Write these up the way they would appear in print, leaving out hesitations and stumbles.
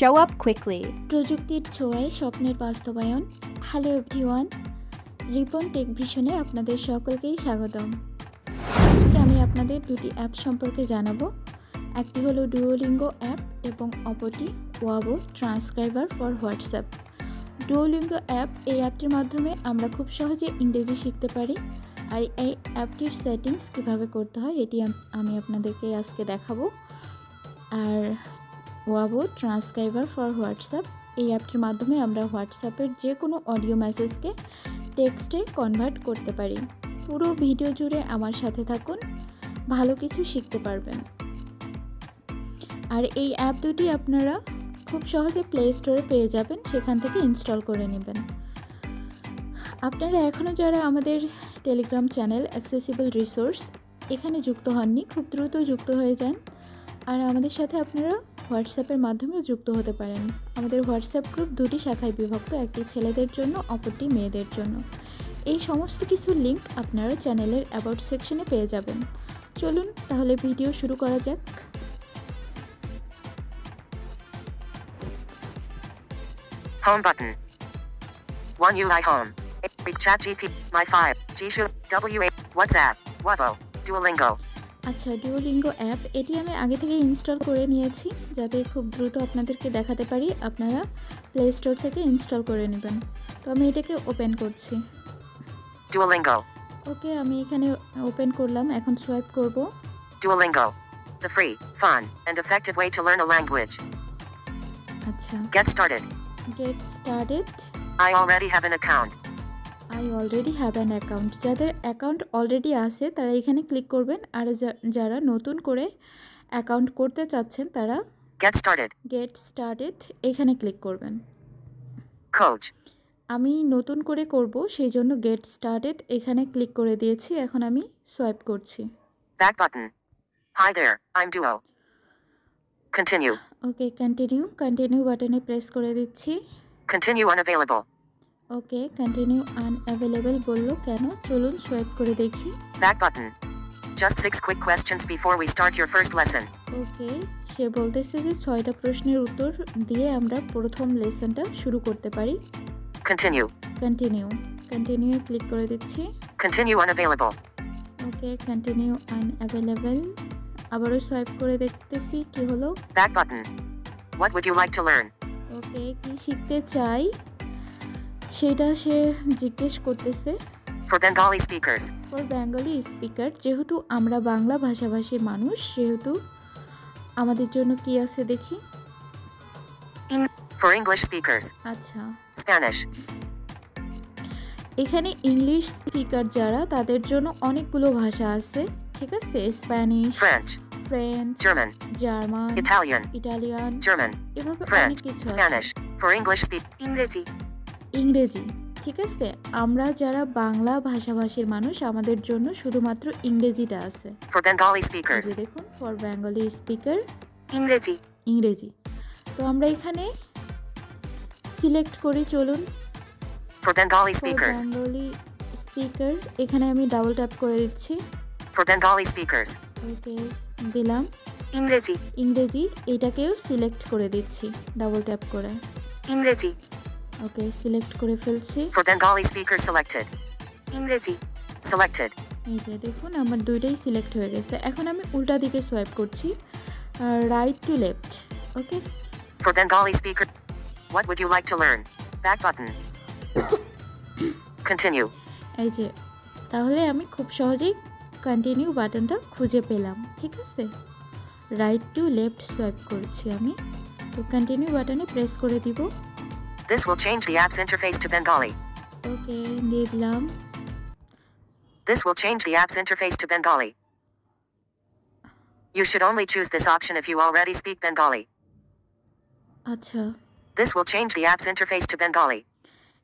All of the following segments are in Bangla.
show up quickly. প্রযুক্তির ছোঁয়ায় স্বপ্নের বাস্তবায়ন। হ্যালো এভরিওয়ান, রিপন টেক ভিশনে আপনাদের সকলকেই স্বাগতম। আজকে আমি আপনাদের দুটি অ্যাপ সম্পর্কে জানাবো। একটি হলো ডুওলিঙ্গো অ্যাপ এবং অপরটি ওয়াবো ট্রান্সক্রাইবার ফর হোয়াটসঅ্যাপ। ডুওলিঙ্গো অ্যাপ, এই অ্যাপটির মাধ্যমে আমরা খুব সহজে ইংরেজি শিখতে পারি। আর এই অ্যাপটির সেটিংস কীভাবে করতে হয় এটি আমি আপনাদেরকে আজকে দেখাবো। আর ওয়াবো ট্রান্সক্রাইবার ফর হোয়াটসঅ্যাপ, এই অ্যাপটির মাধ্যমে আমরা হোয়াটসঅ্যাপের যে কোনো অডিও মেসেজকে টেক্সটে কনভার্ট করতে পারি। পুরো ভিডিও জুড়ে আমার সাথে থাকুন, ভালো কিছু শিখতে পারবেন। আর এই অ্যাপ দুটি আপনারা খুব সহজে প্লে স্টোরে পেয়ে যাবেন, সেখান থেকে ইনস্টল করে নেবেন। আপনারা এখনও যারা আমাদের টেলিগ্রাম চ্যানেল অ্যাক্সেসিবল রিসোর্স এখানে যুক্ত হননি, খুব দ্রুত যুক্ত হয়ে যান। আর আমাদের সাথে আপনারা হোয়াটসঅ্যাপের মাধ্যমেও যুক্ত হতে পারেন। আমাদের হোয়াটসঅ্যাপ গ্রুপ দুটি শাখায় বিভক্ত, একটি ছেলেদের জন্য, অপরটি মেয়েদের জন্য। এই সমস্ত কিছু লিঙ্ক আপনারা চ্যানেলের অ্যাবাউট সেকশনে পেয়ে যাবেন। চলুন তাহলে ভিডিও শুরু করা যাক। Home button. 1 UI Home. Big Chat GP. My5. Jisoo. WA. WhatsApp. Wavo. Duolingo. আচ্ছা, ডুওলিঙ্গো অ্যাপ এটি আমি আগে থেকে ইনস্টল করে নিয়েছি, যাতে খুব দ্রুত আপনাদেরকে দেখাতে পারি। আপনারা প্লে স্টোর থেকে ইনস্টল করে নেবেন। তো আমি এটাকে ওপেন করছি। Duolingo. ওকে, আমি এখানে ওপেন করলাম, এখন সোয়াইপ করব। Duolingo. The free, fun, and effective way to learn a language. আচ্ছা, Get started. Get started. I already have an account. I already have an account. যাদের অ্যাকাউন্ট অলরেডি আছে তারা এখানে ক্লিক করবেন, আর যারা নতুন করে অ্যাকাউন্ট করতে চাচ্ছেন তারা Get started. গেট স্টার্টেড এখানে ক্লিক করবেন। Coach. আমি নতুন করে করব, সেই জন্য গেট স্টার্টেড এখানে ক্লিক করে দিয়েছি। এখন আমি সোয়াইপ করছি। Back button. Hi there, I'm Duo. Continue. Okay, continue বাটনে প্রেস করে দিচ্ছি। Continue unavailable. ওকে, কন্টিনিউ আনঅ্যাভেলেবল বললো কেন, চলুন সোয়াইপ করে দেখি। Back button. Just 6 quick questions before we start your first lesson. ওকে, সে বলতেছে যে 6টা প্রশ্নের উত্তর দিয়ে আমরা প্রথম লেসনটা শুরু করতে পারি। Continue. কন্টিনিউ ক্লিক করে দিচ্ছি। Continue unavailable. ওকে, কন্টিনিউ আনঅ্যাভেলেবল, আবারও সোয়াইপ করে দেখতেছি কি হলো। Back button. What would you like to learn? ওকে, কি শিখতে চাই সেটা সে জিজ্ঞেস করতেছে। For Bengali speakers. For Bengali speaker, যেহেতু আমরা বাংলা ভাষাভাষীর মানুষ সেহেতু আমাদের জন্য কি আছে দেখি। For English speakers. আচ্ছা, Spanish. এখানে ইংলিশ স্পিকার যারা তাদের জন্য অনেকগুলো ভাষা আছে, ঠিক আছে। Spanish, French. French, German. German, Italian. Italian, German. এভাবে অনেক French. কিছু আছে। Spanish. For English ইংরেজি. ইংরেজি, ঠিক আছে। আমরা যারা বাংলা ভাষাভাষীর মানুষ আমাদের জন্য শুধুমাত্র ইংরেজিটা আছে। For Bengali speakers. এই যে দেখুন, ফর বেঙ্গলি স্পিকার ইংরেজি. তো আমরা এখানে সিলেক্ট করি, চলুন। For Bengali for speakers. Bengali speaker এখানে আমি ডাবল ট্যাপ করে দিচ্ছি। For Bengali speakers. ওকে, দিলাম। ইংরেজি এটাকেও সিলেক্ট করে দিচ্ছি ডাবল ট্যাপ করে। ইংরেজি. ওকে, সিলেক্ট করে ফেলছি। For Bengali speakers selected. ইংরেজি. Selected. এই যে দেখুন, আমার দুইটাই সিলেক্ট হয়ে গেছে। এখন আমি উল্টা দিকে সোয়াইপ করছি, right to left. Okay, For Bengali speaker. What would you like to learn? Back button. Continue. এই যে, তাহলে আমি খুব সহজেই কন্টিনিউ বাটনটা খুঁজে পেলাম, ঠিক আছে। রাইট টু লেফট সোয়াইপ করছি আমি, তো কন্টিনিউ বাটনে প্রেস করে দিব। This will change the app's interface to Bengali. ওকে, দিয়ে দিলাম। This will change the app's interface to Bengali. You should only choose this option if you already speak Bengali. আচ্ছা, This will change the app's interface to Bengali.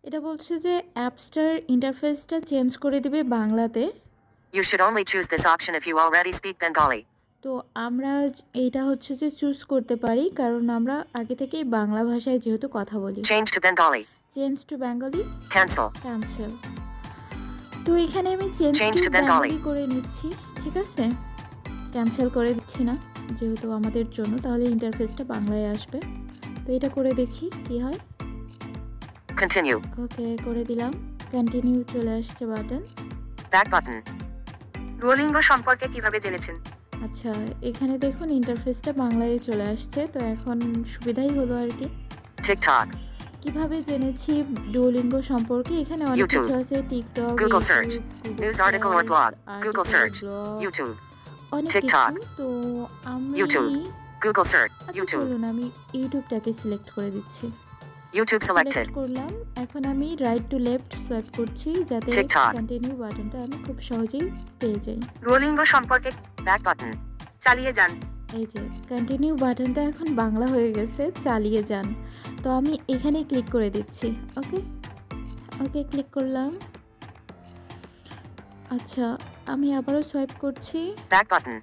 এটা বলছে যে অ্যাপসটার ইন্টারফেসটা চেঞ্জ করে দিবে বাংলাতে। You should only choose this option if you already speak Bengali. তো আমরা এইটা হচ্ছে যে চুজ করতে পারি, কারণ আমরা আগে থেকেই বাংলা ভাষায় যেহেতু কথা বলি। Change to Bengali. Change to Bengali, Cancel. Cancel. তো এখানে আমি change Change to to Bengali. Bengali করে নিচ্ছি, ঠিক আছে। ক্যান্সেল করে দিচ্ছি না যেহেতু আমাদের জন্য, তাহলে ইন্টারফেসটা বাংলায় আসবে। তো তো এটা করে দেখি কি হয়। Continue. ওকে, করে দিলাম। কন্টিনিউ চলে আসছে বাটন। Back button. ডুওলিঙ্গো সম্পর্কে কিভাবে জেনেছেন? আচ্ছা, এখানে দেখুন ইন্টারফেসটা বাংলায় চলে আসছে, তো এখন সুবিধাই হলো আর কি। TikTok. কিভাবে জেনেছি ডুওলিঙ্গো সম্পর্কে, এখানে অনেক YouTube. কিছু আছে। TikTok, Google search. News article or blog. Google search. YouTube. অনেক TikTok. কিছু। তো আমি YouTube. Google search. আচ্ছা, YouTube. চলুন আমি ইউটিউবটাকে সিলেক্ট করে দিচ্ছি। YouTube selected. সিলেক্ট করলাম। এখন আমি রাইট টু লেফট সোয়াইপ করছি যাতে TikTok. কন্টিনিউ বাটনটা আমি খুব সহজেই পেয়ে যাই। ডুওলিঙ্গো সম্পর্কে back button. চালিয়ে যান। এই যে কন্টিনিউ বাটনটা এখন বাংলা হয়ে গেছে, চালিয়ে যান। তো আমি এখানে ক্লিক করে দিচ্ছি। ওকে, ওকে ক্লিক করলাম। আচ্ছা, আমি আবারও সোয়াইপ করছি। Back button.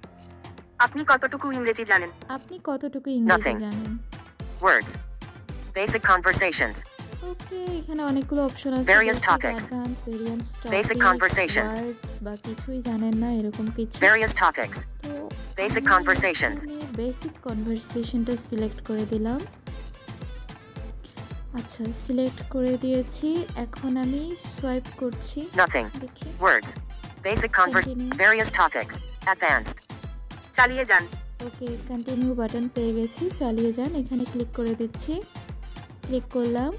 আপনি কতটুকু ইংরেজি জানেন? আপনি কতটুকু ইংরেজি Nothing. জানেন? Words. Basic conversations. ওকে, এখানে অনেকগুলো অপশন আছে। Various topics. Advance, variance, Basic conversations. বা কিছুই জানেন না এরকম কিছু। Various topics. তো Basic আমি conversations. এখানে বেসিক কনভারসেশনটা সিলেক্ট করে দিলাম। আচ্ছা, সিলেক্ট করে দিয়েছি। এখন আমি সোয়াইপ করছি। Nothing. দেখি। Words. Basic converse. Continue. Various topics. Advanced. চালিয়ে যান। ওকে, কন্টিনিউ বাটন পেয়ে গেছি। চালিয়ে যান, এখানে ক্লিক করে দিচ্ছি। ক্লিক করলাম।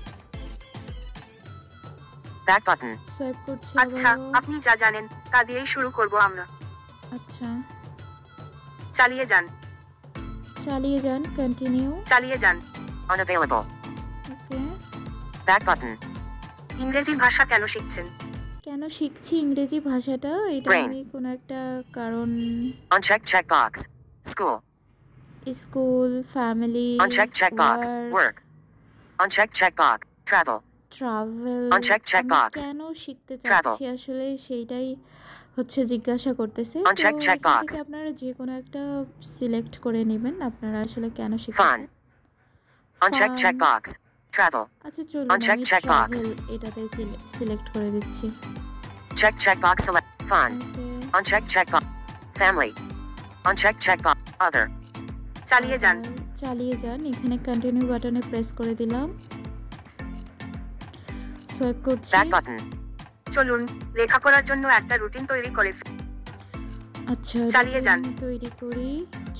Back button. সোয়াইপ করছি আচ্ছা, আবারও। আপনি যা জানেন তা দিয়েই শুরু করব আমরা। আচ্ছা, চালিয়ে যান। চালিয়ে যান, কন্টিনিউ। চালিয়ে যান। Unavailable. ওকে, Back button. ইংরেজি ভাষা কেন শিখছেন? কেন শিখছি ইংরেজি ভাষাটা? এটা Brain. আমি কোনো একটা কারণ, Unchecked checkbox. School. School, family, Unchecked checkbox. Work. Unchecked checkbox. Travel. Travel. Unchecked checkbox. কেন শিখতে Travel. চাচ্ছি আসলে সেইটাই হচ্ছে জিজ্ঞাসা করতেছে। তো Unchecked এখান checkbox. থেকে আপনারা যে কোনো একটা সিলেক্ট করে নেবেন আপনারা আসলে কেন শিখতে Fun. চান। Unchecked Fun. checkbox. Travel. আচ্ছা, চলুন Unchecked আমি checkbox. ট্রাভেল এটাতে সিলেক্ট করে দিচ্ছি। Check checkbox select. Fun. ওকে, Unchecked checkbox. Family. Unchecked checkbox. Other. চালিয়ে যান। চালিয়ে যান, এখানে কন্টিনিউ বাটনে প্রেস করে দিলাম। সোয়াইপ করছি। Back button. চলুন লেখাপড়ার জন্য একটা রুটিন তৈরি করে আচ্ছা, চালিয়ে যান। routine তৈরি করি।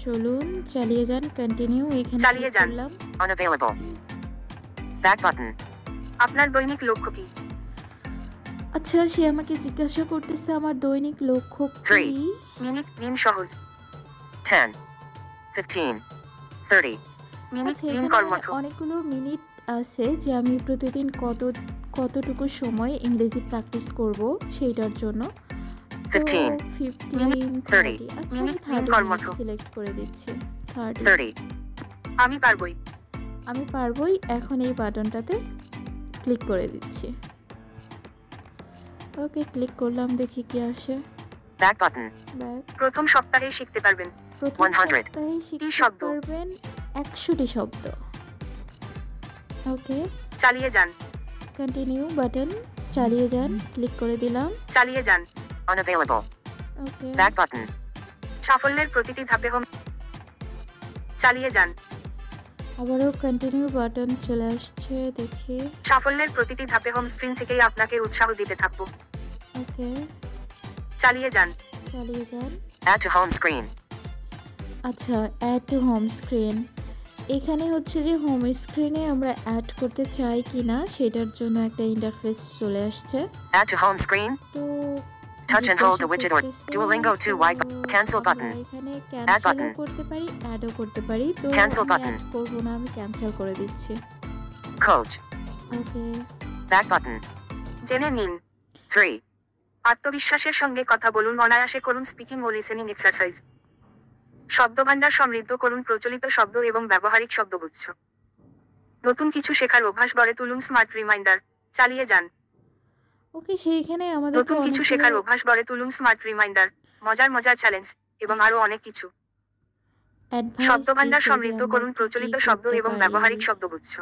চলুন চালিয়ে যান, কন্টিনিউ। এখানে চালিয়ে ক্লিক যান। করলাম। Unavailable. Back button. আপনার দৈনিক লক্ষ্য কি? আচ্ছা, সে আমাকে জিজ্ঞাসা করতেছে আমার দৈনিক লক্ষ্য কি। 3 মিনিট দিন সহজ। 10 15 30 মিনিট আচ্ছা, দিন এখানে কর্মঠ। অনেকগুলো মিনিট আছে যে আমি প্রতিদিন কতটুকু সময় ইংরেজি প্র্যাকটিস করব সেইটার জন্য। 15 15 30 আচ্ছা, মিনিট আমি দিন 30 কর্মঠ। মিনিট সিলেক্ট করে দিচ্ছি। 30 30 আমি পারবই। আমি পারবই। এখন এই বাটনটাতে ক্লিক করে দিচ্ছি। ওকে, ক্লিক করলাম, দেখি কি আসে। Back button. ব্যাক। প্রথম সপ্তাহে শিখতে পারবেন প্রথম 100 সপ্তাহে শিখতে শব্দ। পারবেন 100টি শব্দ। ওকে, চালিয়ে যান। কন্টিনিউ বাটন, চালিয়ে যান, ক্লিক করে দিলাম। চালিয়ে যান। Unavailable. ওকে, Back button. সাফল্যের প্রতিটি ধাপে হোম। চালিয়ে যান। আবারও কন্টিনিউ বাটন চলে আসছে, দেখি। সাফল্যের প্রতিটি ধাপে হোম স্ক্রিন থেকেই আপনাকে উৎসাহ দিতে থাকবো। ওকে, চালিয়ে যান। চালিয়ে যান। Add to home screen. আচ্ছা, অ্যাড টু হোম স্ক্রিন। এখানে হচ্ছে যে হোম স্ক্রিনে আমরা অ্যাড করতে চাই কি না সেটার জন্য একটা ইন্টারফেস চলে আসছে। Add to home screen. তো Touch and hold the widget or জিজ্ঞাসা Duolingo 2 white করতেছে, cancel আমরা button. এখানে Add ক্যান্সেলও button. করতে পারি, অ্যাডও করতে পারি। তো Cancel আমি button. অ্যাড করব না, আমি ক্যান্সেল করে দিচ্ছি। Coach. ওকে, Back button. জেনে নিন 3 আত্মবিশ্বাসের সঙ্গে কথা বলুন, অনায়াসে করুন স্পিকিং ও লিসেনিং এক্সারসাইজ। শব্দভাণ্ডার সমৃদ্ধ করুন প্রচলিত শব্দ এবং ব্যবহারিক শব্দগুচ্ছ। নতুন কিছু শেখার অভ্যাস গড়ে তুলুন স্মার্ট রিমাইন্ডার। চালিয়ে যান। ওকে, সেইখানে আমাদের নতুন কিছু শেখার অভ্যাস গড়ে তুলুন স্মার্ট রিমাইন্ডার, মজার মজার চ্যালেঞ্জ এবং আরো অনেক কিছু। শব্দভাণ্ডার সমৃদ্ধ করুন প্রচলিত শব্দ এবং ব্যবহারিক শব্দগুচ্ছ।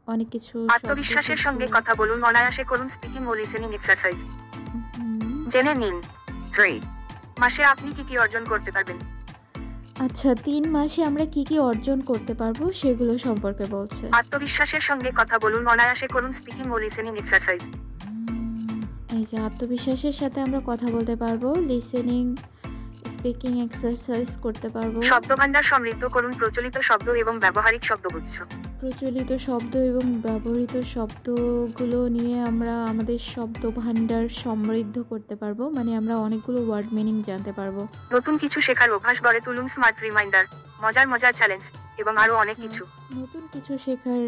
অনেক কিছু আত্মবিশ্বাসের সঙ্গে কথা বলুন, অনায়াসে করুন স্পিকিং ও লিসেনিং এক্সারসাইজ। হুম, জেনে নিন 3 মাসে আপনি কি কি অর্জন করতে পারবেন? আচ্ছা ৩ মাসে আমরা কি কি অর্জন করতে পারবো সেগুলো সম্পর্কে বলছে। আত্মবিশ্বাসের সঙ্গে কথা বলুন, অনায়াসে করুন স্পিকিং ও লিসেনিং এক্সারসাইজ। এই যে আত্মবিশ্বাসের সাথে আমরা কথা বলতে পারবো, লিসেনিং, স্পিকিং এক্সারসাইজ করতে পারবো। শব্দভাণ্ডার সমৃদ্ধ করুন প্রচলিত শব্দ এবং ব্যবহারিক শব্দগুচ্ছ। প্রচলিত শব্দ এবং ব্যবহৃত শব্দগুলো নিয়ে আমরা আমাদের শব্দ ভাণ্ডার সমৃদ্ধ করতে পারবো, মানে আমরা অনেকগুলো ওয়ার্ড মিনিং জানতে পারবো। নতুন কিছু শেখার অভ্যাস গড়ে তুলুন, স্মার্ট রিমাইন্ডার, মজার মজার চ্যালেঞ্জ এবং আরও অনেক কিছু। নতুন কিছু শেখার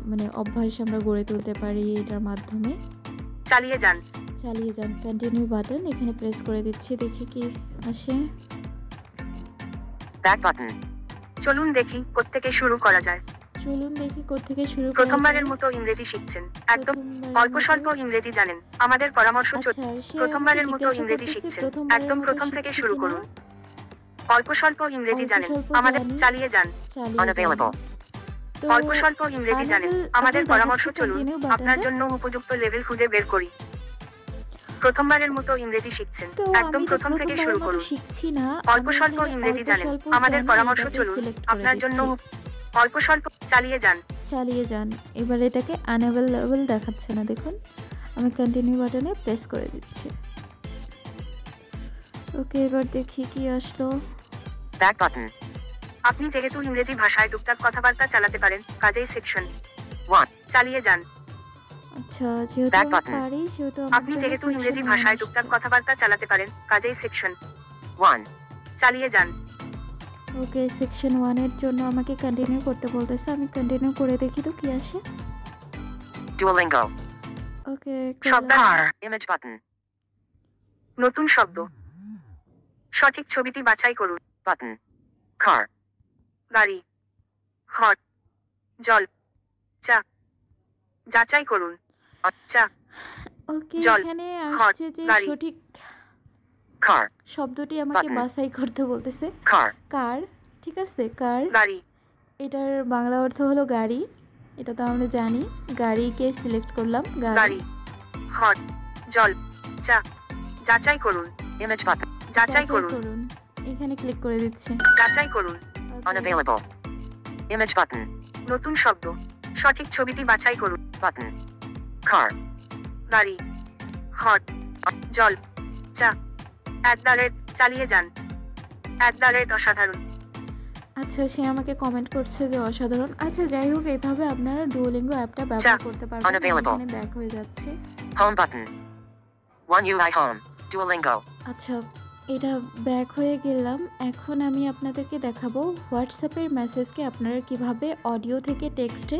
মানে অভ্যাস আমরা গড়ে তুলতে পারি এটার মাধ্যমে। চালিয়ে যান। চালিয়ে যান, কন্টিনিউ বাটন এখানে প্রেস করে দিচ্ছি, দেখি কি আসে। Back button. চলুন দেখি কোত্থেকে শুরু করা যায়। চলুন দেখি কোত্থেকে শুরু করা প্রথমবারের যায়। মতো ইংরেজি শিখছেন, একদম প্রথমবারের অল্প স্বল্প মতো- ইংরেজি জানেন, আমাদের পরামর্শ আচ্ছা, সে প্রথমবারের আমাকে মতো জিজ্ঞাসা ইংরেজি করতেছে, শিখছেন, প্রথমবারের একদম মতো প্রথম থেকে শিখছি শুরু কিনা? করুন। অল্প স্বল্প ইংরেজি অল্প জানেন, স্বল্প আমাদের জানি। চালিয়ে যান। চালিয়ে যান। Unavailable. তো অল্প স্বল্প ইংরেজি জানেন, Unavailable আমাদের এখন পরামর্শ দেখাচ্ছে চলুন continue button-টা। আপনার জন্য উপযুক্ত লেভেল খুঁজে বের করি। প্রথমবারের মতো ইংরেজি শিখছেন, তো একদম আমি তো প্রথম থেকে শুরু প্রথমবারের মতো করুন। শিখছি না, অল্প আমি স্বল্প এখানে ইংরেজি অল্প জানেন, স্বল্প আমাদের জানি, পরামর্শ এটাকে চলুন select করে আপনার জন্য দিচ্ছি। অল্প স্বল্প চালিয়ে যান। চালিয়ে যান। এবার এটাকে আনঅ্যাভেলেবল দেখাচ্ছে না, দেখুন আমি কন্টিনিউ বাটনে প্রেস করে দিচ্ছি। ওকে, এবার দেখি কি আসলো। Back button. আপনি যেহেতু ইংরেজি ভাষায় টুকটাক কথাবার্তা চালাতে পারেন, কাজেই সেকশন 1 চালিয়ে যান। আচ্ছা, যেহেতু Back আমি button. পারি সেহেতু আপনি যেহেতু ইংরেজি ভাষায় টুকটাক কথাবার্তা চালাতে পারেন, কাজেই সেকশন 1 চালিয়ে যান। ওকে, সেকশন 1 এর জন্য আমাকে কন্টিনিউ করতে বলতেছে, আমি কন্টিনিউ করে দেখি তো কি আসে। Duolingo. ওকে, শব্দ ইমেজ বাটন। নতুন শব্দ। সঠিক ছবিটি বাছাই করুন। বাটন। কার, গাড়ি, হট, জল, চা। যাচাই করুন। চা, ওকে, জল, এখানে হট, আসছে যে গাড়ি। সঠিক কার, শব্দটি আমাকে Button. বাছাই করতে বলতেছে। কার, কার, ঠিক আছে, কার। গাড়ি, এটার বাংলা অর্থ হলো গাড়ি, এটা তো আমরা জানি। গাড়িকে সিলেক্ট করলাম, গাড়ি, হট, জল, চা। যাচাই করুন। Image button. যাচাই করুন। এখানে ক্লিক করে দিচ্ছি। যাচাই করুন। Okay. Unavailable. Image button. নতুন শব্দ। সঠিক ছবিটি বাছাই করুন। বাটন। কার, গাড়ি, হট, জল, চা। চালিয়ে যান। অসাধারণ। আচ্ছা, সে আমাকে কমেন্ট করছে যে অসাধারণ। আচ্ছা, যাই হোক, এইভাবে আপনারা ডুওলিঙ্গো অ্যাপটা ব্যবহার করতে পারবেন। আমি Unavailable. এখানে ব্যাক হয়ে যাচ্ছি। Home button. One UI home. Duolingo. আচ্ছা, এটা ব্যাক হয়ে গেলাম। এখন আমি আপনাদেরকে দেখাবো হোয়াটসঅ্যাপের মেসেজকে আপনারা কিভাবে অডিও থেকে টেক্সটে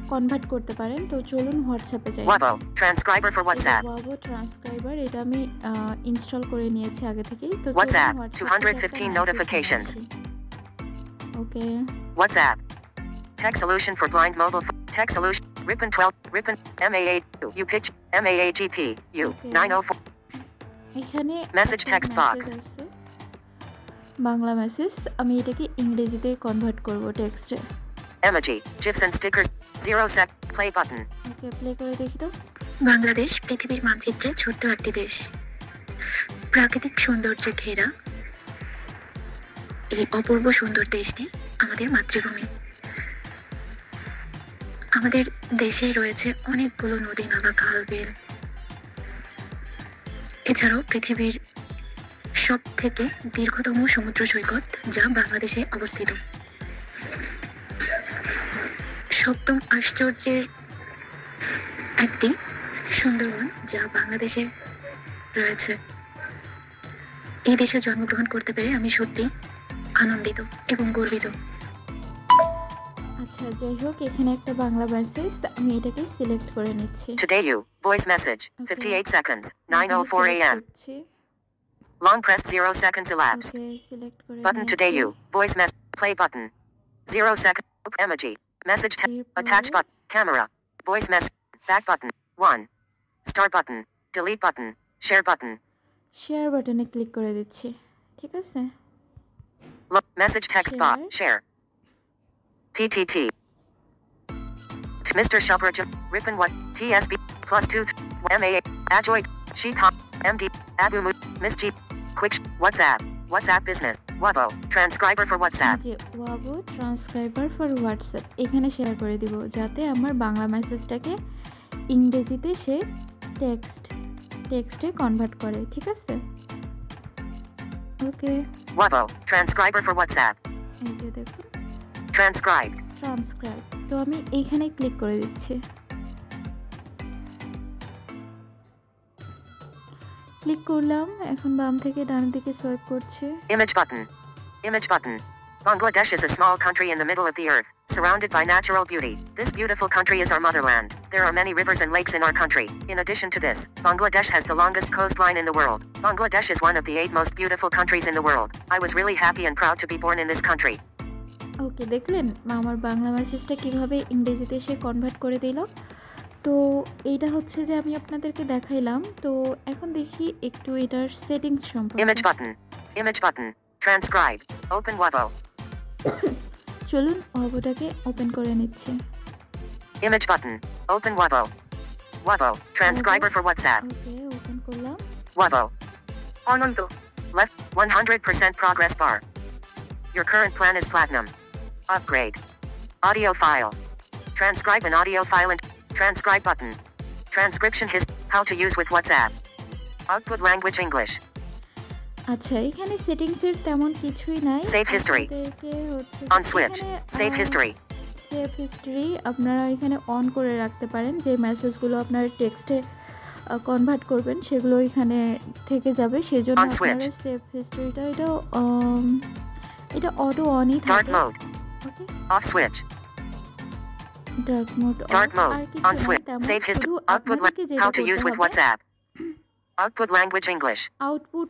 কনভার্ট করতে পারেন। তো চলুন হোয়াটসঅ্যাপে যাই। Wavo. Transcriber for WhatsApp. ওয়াভো ট্রান্সক্রাইবার, এটা আমি ইনস্টল করে নিয়েছি আগে থেকেই। তো WhatsApp, 215 notifications. Okay, WhatsApp. Tech solution for blind mobile phone. Tech solution. Ripon 12. Ripon. MAA. You pitch. MAAGP. U. Okay. 904. এখানে Message একটা text box. message আছে, বাংলা মেসেজ। আমি এটাকে ইংরেজিতে কনভার্ট করব টেক্সটে। Emoji. GIFs and stickers. 0 sec. Play button. Okay, play করে দেখি তো। বাংলাদেশ পৃথিবীর মানচিত্রে ছোট্ট একটি দেশ, প্রাকৃতিক সৌন্দর্যে ঘেরা। এই অপূর্ব সুন্দর দেশটি আমাদের মাতৃভূমি। আমাদের দেশে রয়েছে অনেকগুলো নদী, নালা, খাল, বিল। এছাড়াও পৃথিবীর সব থেকে দীর্ঘতম সমুদ্র সৈকত, যা বাংলাদেশে অবস্থিত। সপ্তম আশ্চর্যের একটি সুন্দরবন, যা বাংলাদেশে রয়েছে। এই দেশে জন্মগ্রহণ করতে পেরে আমি সত্যি আনন্দিত এবং গর্বিত। আচ্ছা, যাই হোক, এখানে একটা বাংলা মেসেজ, আমি এটাকে সিলেক্ট করে নিচ্ছি। Today you. Voice message. Okay. 58 seconds. এখানে 9:04 select a.m. করছি। Long press 0 seconds elapsed. ওকে, সিলেক্ট করে Button নিয়েছি। today you. Voice mess. Play button. 0 second. Emoji. Message. এরপরে Attach button. Camera. Voice message. Back button. 1. Start button. Delete button. Share button. Share বাটনে ক্লিক করে দিচ্ছি, ঠিক আছে। Message text box. Share. PTT. Mr. Shubrajam. Ripon what? TSB. +2. MAA. Adjoid. Shecom. MD. Abu Mu. Miss G. Quick. WhatsApp. WhatsApp business. Wavo, transcriber for WhatsApp. যে ওয়াবো ট্রান্সক্রাইবার ফর হোয়াটসঅ্যাপ এখানে শেয়ার করে দিব, যাতে আমার বাংলা মেসেজটাকে ইংরেজিতে সে টেক্সটে কনভার্ট করে। ঠিক আছে, ওকে। Wavo, transcriber for WhatsApp. এই যে দেখুন Transcribed. ট্রান্সক্রাইব, তো আমি এইখানে ক্লিক করে দিচ্ছি। ক্লিক করলাম, এখন বাম থেকে ডান দিকে সোয়াইপ করছে। Image button. Image button. Bangladesh is a small country in the middle of the earth, surrounded by natural beauty. This beautiful country is our motherland. There are many rivers and lakes in our country. In addition to this, Bangladesh has the longest coastline in the world. Bangladesh is one of the 8 most beautiful countries in the world. I was really happy and proud to be born in this country. ওকে, দেখলেন আমার বাংলা মেসেজটা কিভাবে ইংরেজিতে সে কনভার্ট করে দিল। তো এইটা হচ্ছে যে আমি আপনাদেরকে দেখাইলাম। তো এখন দেখি একটু এটার সেটিংস সম্পর্কে। Image button. Image button. Transcribe. Open Wavo. চলুন ওয়াবোটাকে ওপেন করে নিচ্ছি। Image button. Open Wavo. Wavo, transcriber for WhatsApp. Okay, open করলাম। Wavo. Anando. Left 100% progress bar. Your current plan is platinum. Upgrade. Audio file. Transcribe an audio file and transcribe button. Transcription how to use with WhatsApp. Output language English. আচ্ছা, এখানে সেটিংসের তেমন কিছুই নাই। Save history. আপনাদেরকে হচ্ছে On switch. Save history. Save history আপনারা এখানে অন করে রাখতে পারেন। যে মেসেজগুলো আপনারা টেক্সটে কনভার্ট করবেন সেগুলো এখানে থেকে যাবে, সেজন্য On switch. আপনারা সেভ হিস্টরিটা এটা অটো অনই Dark থাকে। mode. Okay, Off switch. Dark mode Dark mode. On switch. Save history. Output how to use with WhatsApp. Output language English. Output